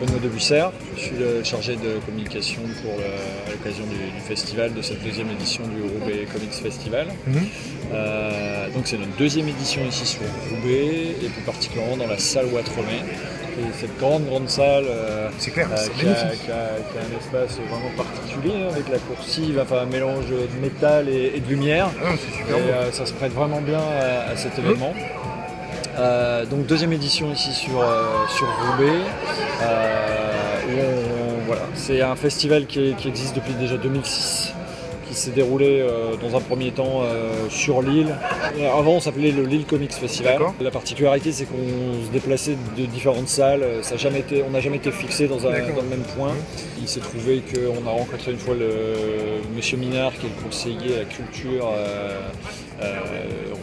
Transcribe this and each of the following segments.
Benoît Debussert, je suis le chargé de communication à l'occasion du festival, de cette deuxième édition du Roubaix Comics Festival. Donc c'est notre deuxième édition ici sur Roubaix, et plus particulièrement dans la salle Ouattremé. Cette grande salle c'est clair, qui a un espace vraiment particulier, hein, avec la coursive, enfin un mélange de métal et de lumière. C'est super beau. Ça se prête vraiment bien à cet événement. Donc deuxième édition ici sur Roubaix. Voilà. C'est un festival qui existe depuis déjà 2006, qui s'est déroulé dans un premier temps sur l'île. Avant on s'appelait le Lille Comics Festival. La particularité c'est qu'on se déplaçait de différentes salles, on n'a jamais été fixé dans le même point. Il s'est trouvé qu'on a rencontré une fois monsieur Minard, qui est le conseiller à la culture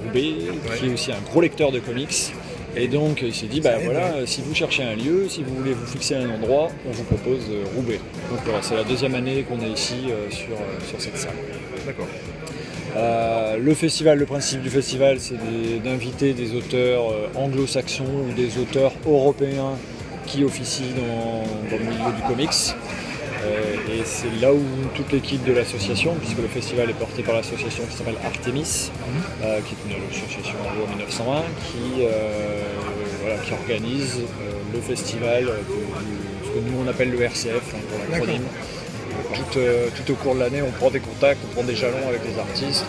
Roubaix, qui est aussi un gros lecteur de comics. Et donc il s'est dit, voilà, si vous cherchez un lieu, si vous voulez vous fixer un endroit, on vous propose Roubaix. Donc voilà, c'est la deuxième année qu'on est ici sur cette salle. D'accord. Le principe du festival, c'est d'inviter des auteurs anglo-saxons ou des auteurs européens qui officient dans le milieu du comics. Et c'est là où toute l'équipe de l'association, puisque le festival est porté par l'association qui s'appelle Artemis, qui est une association en loi 1901, qui organise le festival, ce que nous on appelle le RCF, pour l'acronyme. Tout au cours de l'année, on prend des contacts, on prend des jalons avec les artistes,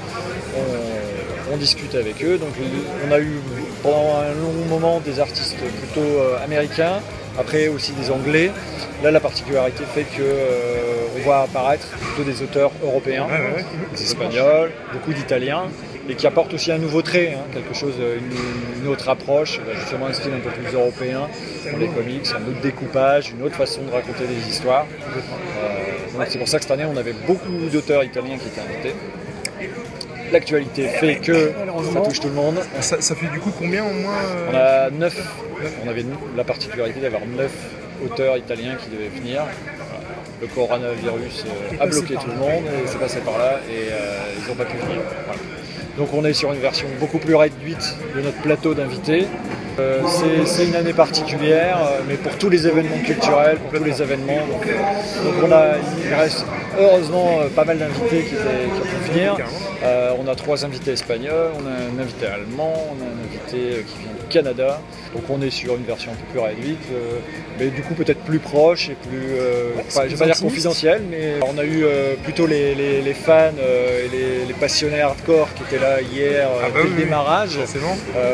on discute avec eux. Donc on a eu pendant un long moment des artistes plutôt américains, après aussi des anglais. Là, la particularité fait qu'on voit apparaître plutôt des auteurs européens, des espagnols, beaucoup d'italiens, et qui apportent aussi un nouveau trait, quelque chose, une autre approche, justement un style un peu plus européen dans les comics, un autre découpage, une autre façon de raconter des histoires. Donc c'est pour ça que cette année, on avait beaucoup d'auteurs italiens qui étaient invités. L'actualité fait que ça touche tout le monde. Ça fait du coup combien au moins On a 9. On avait la particularité d'avoir 9 auteurs italiens qui devaient venir. Voilà. Le coronavirus a bloqué tout le monde, et c'est passé par là, et ils n'ont pas pu venir. Voilà. Donc on est sur une version beaucoup plus réduite de notre plateau d'invités. C'est une année particulière, mais pour tous les événements culturels, pour tous les événements. Donc il reste heureusement pas mal d'invités qui ont pu venir. On a 3 invités espagnols, on a un invité allemand, on a un invité qui vient du Canada. Donc on est sur une version un peu plus réduite, mais du coup peut-être plus proche et plus, je ne vais pas dire confidentielle, mais on a eu plutôt les fans et les passionnés hardcore qui étaient là hier dès le démarrage.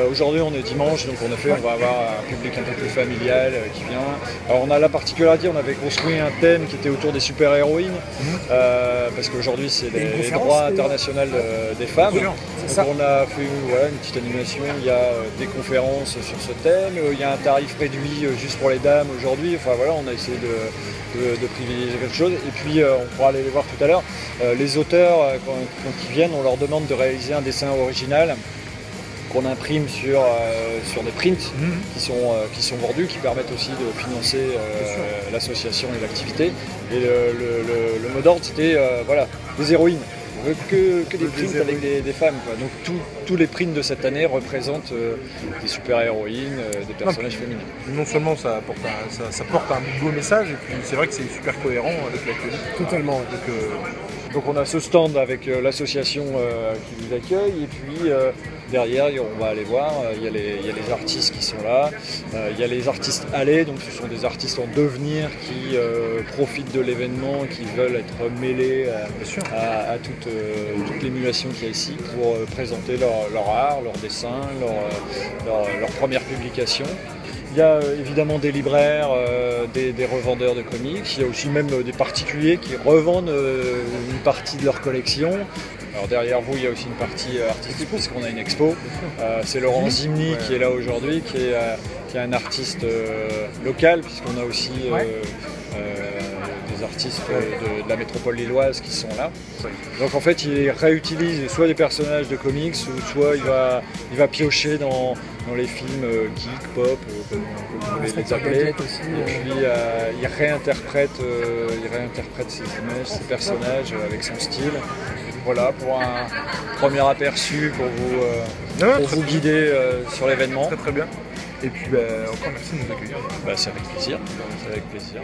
Aujourd'hui on est dimanche, donc on va avoir un public un peu plus familial qui vient. Alors on a la particularité, on avait construit un thème qui était autour des super-héroïnes, parce qu'aujourd'hui c'est les droits internationaux des femmes. Donc on a fait une petite animation, il y a des conférences sur ce thème, il y a un tarif réduit juste pour les dames aujourd'hui. Enfin voilà, on a essayé de privilégier quelque chose. Et puis on pourra aller les voir tout à l'heure. Les auteurs, quand ils viennent, on leur demande de réaliser un dessin original qu'on imprime sur des prints qui sont vendus, qui permettent aussi de financer l'association et l'activité. Et le mot d'ordre, c'était des héroïnes. On veut que des prints avec des femmes, quoi. Donc tous les prints de cette année représentent des super-héroïnes, des personnages féminins. Non seulement ça porte un beau message, et puis c'est vrai que c'est super cohérent avec l'actualité. Totalement. Donc on a ce stand avec l'association qui vous accueille, et puis derrière on va aller voir, il y a les artistes qui sont là, il y a les artistes allés, donc ce sont des artistes en devenir qui profitent de l'événement, qui veulent être mêlés à toute l'émulation qu'il y a ici pour présenter leur art, leur dessin, leur première publication. Il y a évidemment des libraires, des revendeurs de comics, il y a aussi même des particuliers qui revendent une partie de leur collection. Alors derrière vous, il y a aussi une partie artistique puisqu'on a une expo. C'est Laurent Zimny qui est là aujourd'hui, qui est un artiste local, puisqu'on a aussi des artistes de la métropole lilloise qui sont là. Donc en fait, il réutilise soit des personnages de comics, ou soit il va piocher dans les films geek, pop, comme vous voulez les appeler. Et puis il réinterprète ces images, ces personnages avec son style. voilà, pour un premier aperçu, pour vous guider sur l'événement. Très très bien. Et puis encore merci de nous accueillir. C'est avec plaisir. C'est avec plaisir.